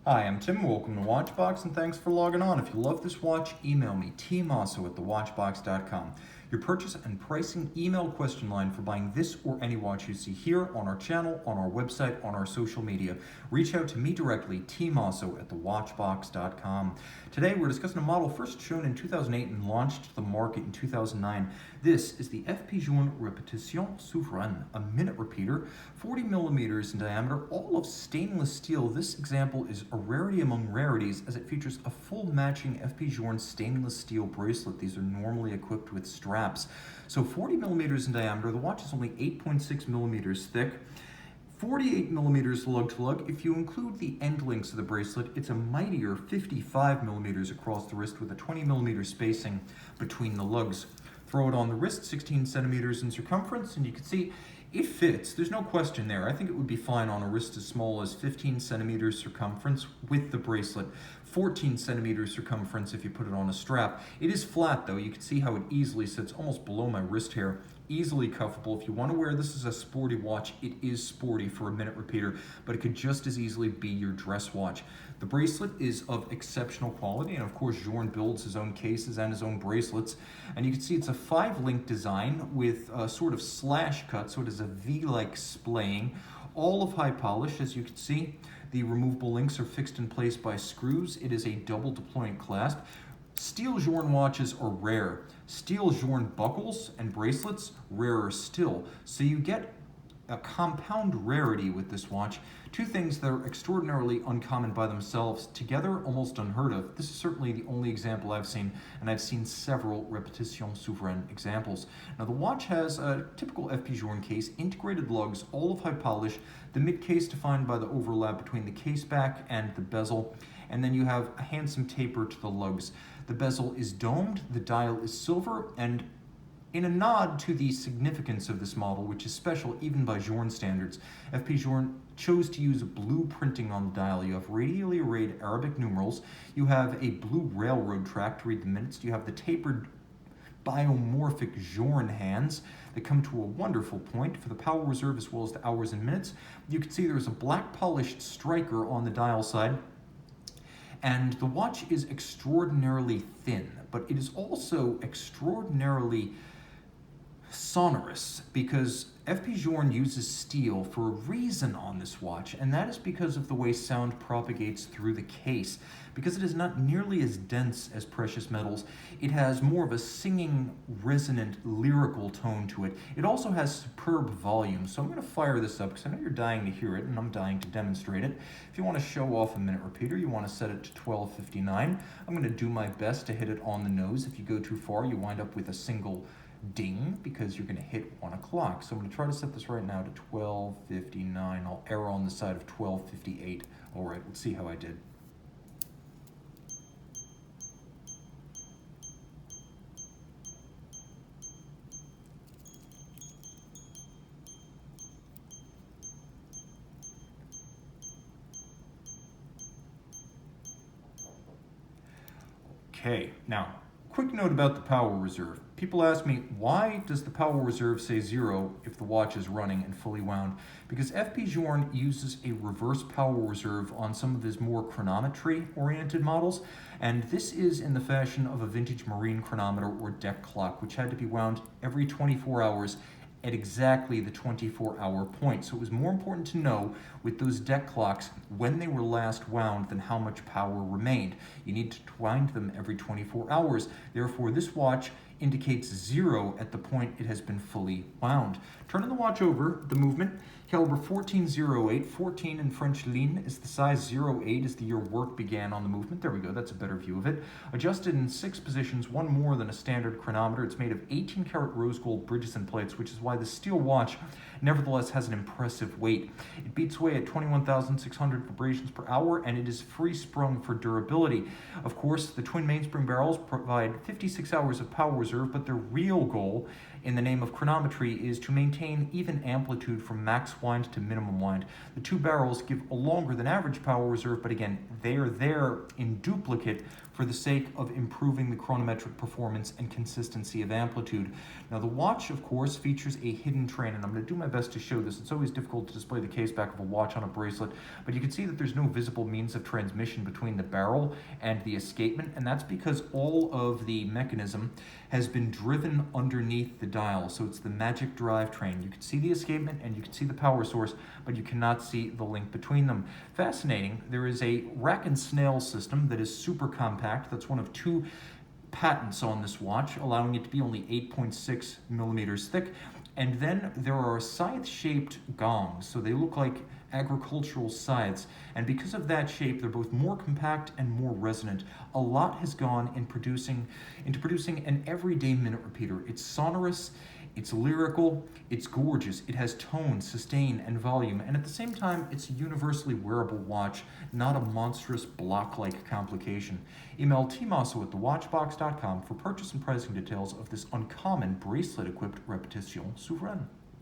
Hi, I'm Tim. Welcome to Watchbox, and thanks for logging on. If you love this watch, email me, tmosso at thewatchbox.com. Your purchase and pricing email question line for buying this or any watch you see here on our channel, on our website, on our social media. Reach out to me directly, tmosso at thewatchbox.com. Today we're discussing a model first shown in 2008 and launched to the market in 2009. This is the FP Journe Repetition Souveraine, a minute repeater, 40 millimeters in diameter, all of stainless steel. This example is a rarity among rarities as it features a full matching FP Journe stainless steel bracelet. These are normally equipped with straps. So 40 millimeters in diameter, the watch is only 8.6 millimeters thick, 48 millimeters lug-to-lug. If you include the end links of the bracelet, it's a mightier 55 millimeters across the wrist with a 20 millimeter spacing between the lugs. Throw it on the wrist, 16 centimeters in circumference, and you can see it fits. There's no question there. I think it would be fine on a wrist as small as 15 centimeters circumference with the bracelet, 14 centimeters circumference if you put it on a strap. It is flat though. You can see how it easily sits almost below my wrist hair. Easily cuffable. If you want to wear this as a sporty watch, it is sporty for a minute repeater, but it could just as easily be your dress watch. The bracelet is of exceptional quality, and of course Journe builds his own cases and his own bracelets. And you can see it's a 5-link design with a sort of slash cut, so it is a V-like splaying, all of high polish, as you can see. The removable links are fixed in place by screws. It is a double deployment clasp. Steel Journe watches are rare. Steel Journe buckles and bracelets, rarer still. So you get a compound rarity with this watch. Two things that are extraordinarily uncommon by themselves, together almost unheard of. This is certainly the only example I've seen, and I've seen several Repetition Souveraine examples. Now the watch has a typical FP Journe case, integrated lugs, all of high polish, the mid case defined by the overlap between the case back and the bezel, and then you have a handsome taper to the lugs. The bezel is domed, the dial is silver, and in a nod to the significance of this model, which is special even by Journe standards, FP Journe chose to use blue printing on the dial. You have radially arrayed Arabic numerals, you have a blue railroad track to read the minutes, you have the tapered biomorphic Journe hands that come to a wonderful point for the power reserve as well as the hours and minutes. You can see there's a black polished striker on the dial side, and the watch is extraordinarily thin, but it is also extraordinarily sonorous because FP Journe uses steel for a reason on this watch, and that is because of the way sound propagates through the case. Because it is not nearly as dense as precious metals, it has more of a singing, resonant, lyrical tone to it. It also has superb volume, so I'm going to fire this up because I know you're dying to hear it and I'm dying to demonstrate it. If you want to show off a minute repeater, you want to set it to 1259. I'm going to do my best to hit it on the nose. If you go too far, you wind up with a single ding because you're going to hit 1 o'clock. So I'm going to try to set this right now to 1259. I'll err on the side of 1258. All right, let's see how I did. Okay, now, quick note about the power reserve. People ask me, why does the power reserve say 0 if the watch is running and fully wound? Because FP Journe uses a reverse power reserve on some of his more chronometry-oriented models, and this is in the fashion of a vintage marine chronometer or deck clock, which had to be wound every 24 hours at exactly the 24-hour point. So it was more important to know with those deck clocks when they were last wound than how much power remained. You need to wind them every 24 hours. Therefore, this watch indicates 0 at the point it has been fully wound. Turning the watch over, the movement, caliber 1408, 14 in French ligne is the size, 08 is the year work began on the movement. There we go, that's a better view of it. Adjusted in 6 positions, one more than a standard chronometer. It's made of 18 karat rose gold bridges and plates, which is why the steel watch nevertheless has an impressive weight. It beats away at 21,600 vibrations per hour, and it is free sprung for durability. Of course, the twin mainspring barrels provide 56 hours of power reserve, but their real goal in the name of chronometry is to maintain even amplitude from max wind to minimum wind. The two barrels give a longer than average power reserve, but again, they are there in duplicate for the sake of improving the chronometric performance and consistency of amplitude. Now the watch, of course, features a hidden train, and I'm going to do my best to show this. It's always difficult to display the case back of a watch on a bracelet, but you can see that there's no visible means of transmission between the barrel and the escapement, and that's because all of the mechanism has been driven underneath the dial. So it's the magic drivetrain. You can see the escapement and you can see the power source, but you cannot see the link between them. Fascinating, there is a rack and snail system that is super compact. That's one of two patents on this watch, allowing it to be only 8.6 millimeters thick. And then there are scythe-shaped gongs, so they look like agricultural scythes, and because of that shape, they're both more compact and more resonant. A lot has gone into producing an everyday minute repeater. It's sonorous, it's lyrical, it's gorgeous, it has tone, sustain, and volume, and at the same time, it's a universally wearable watch, not a monstrous block-like complication. Email tmosso@thewatchbox.com for purchase and pricing details of this uncommon bracelet-equipped Repetition Souveraine.